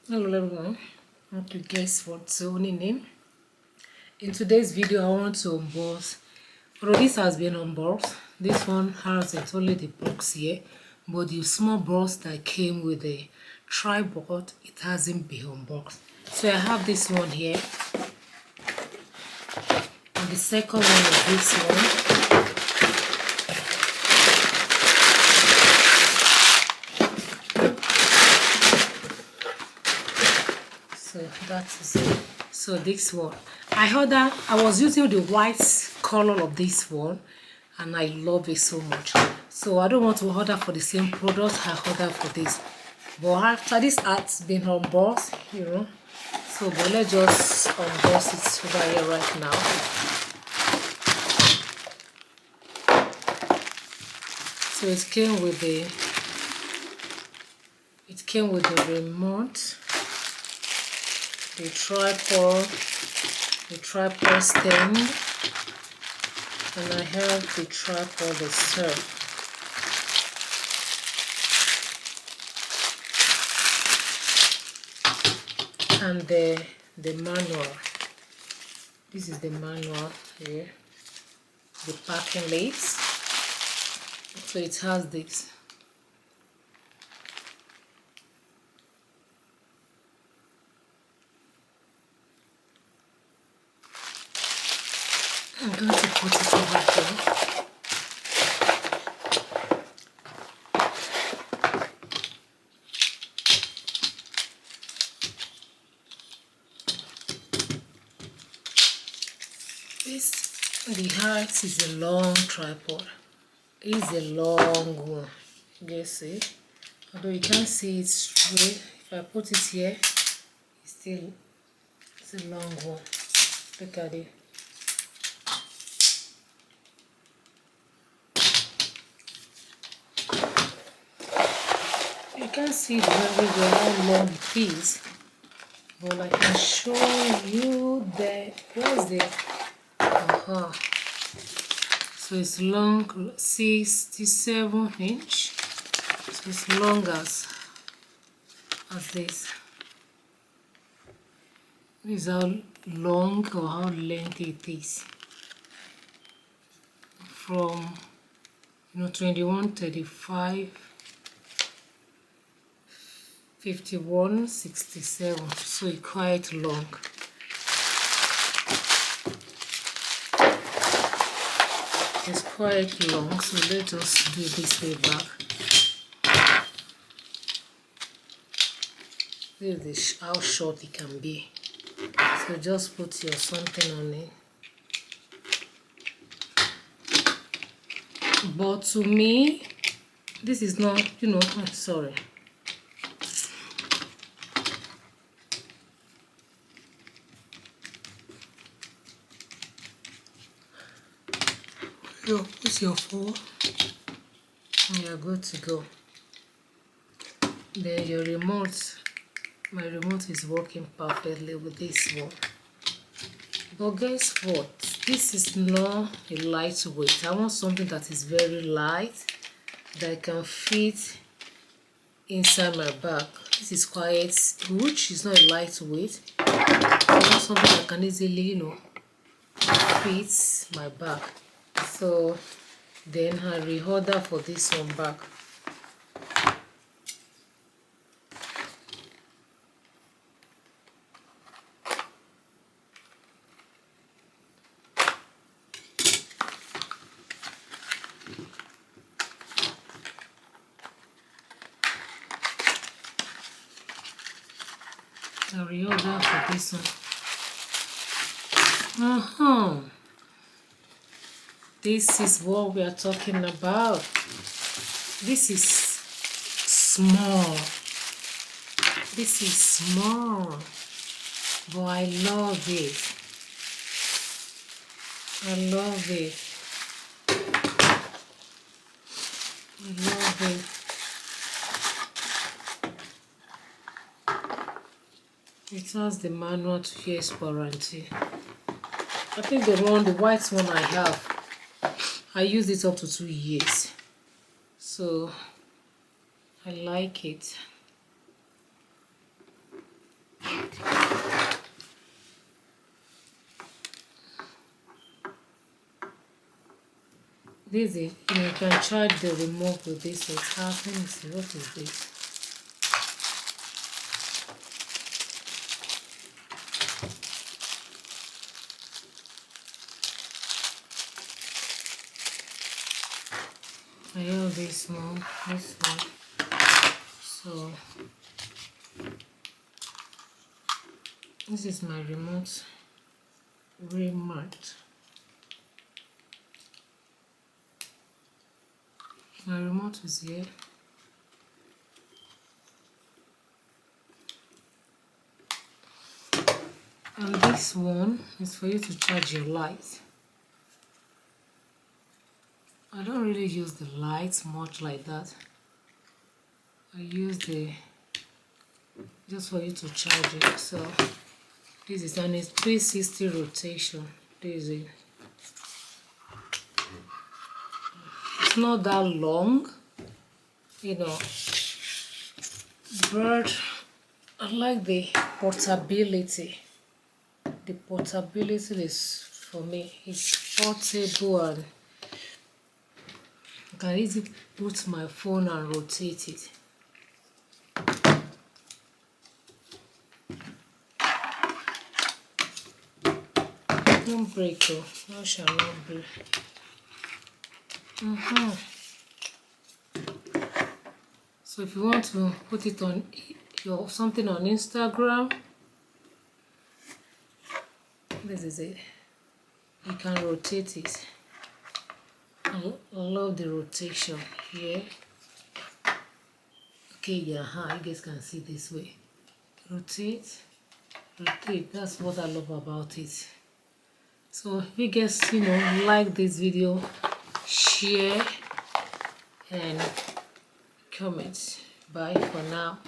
Hello everyone, okay, guess what? So name. In today's video I want to unbox, although this has been unboxed, this one has only the box here, but the small box that came with the tripod, it hasn't been unboxed. So I have this one here, and the second one is this one. So that is it. So this one, I was using the white color of this one, and I love it so much. So I don't want to order for the same product I ordered for this. But after this has been unboxed, but let's just unbox it over here right now. So it came with the remote, the tripod stand, and I have the tripod itself. And the manual. This is the manual here. The packing lids. So it has this. I'm going to put it over here. The height is a long tripod. It's a long one. You guys see? Although you can't see it straight, if I put it here, it's a long one. Look at it. You can't see very well how long it is, but I can show you the where's the so it's long, 67 inch. So it's long as this. This is how long or how lengthy it is. From 21, 35, 51, 67. So it's quite long. It's quite long, so let us do this way back. This is how short it can be. So just put your something on it. But to me, this is not, I'm sorry. Put your phone. You're good to go. Then your remote. My remote is working perfectly with this one. But guess what? This is not a lightweight. I want something that is very light, that can fit inside my bag. This is quite huge. It's not a lightweight. I want something that can easily, fit my bag. So then I reorder for this one back. I reorder for this one. This is what we are talking about. This is small. This is small, but I love it. I love it. I love it. It has the manual 2 years warranty. I think the white one I have, I used it up to 2 years. So I like it. this is, you can charge the remote with this. So it's half. Let me see, what is this? I have this one, so this is my remote remote. My remote is here. And this one is for you to charge your light. I don't really use the lights much like that. I use the just for you to charge it. So this is an 360 rotation. This is it. It's not that long, you know, but I like the portability. The portability is, for me, it's portable and I can easily put my phone and rotate it. Don't break though, no shall not break. So if you want to put it on your something on Instagram, this is it. You can rotate it. I love the rotation here. Okay, yeah, you guys can see this way. Rotate, rotate. That's what I love about it. So if you guys, like this video, share and comment. Bye for now.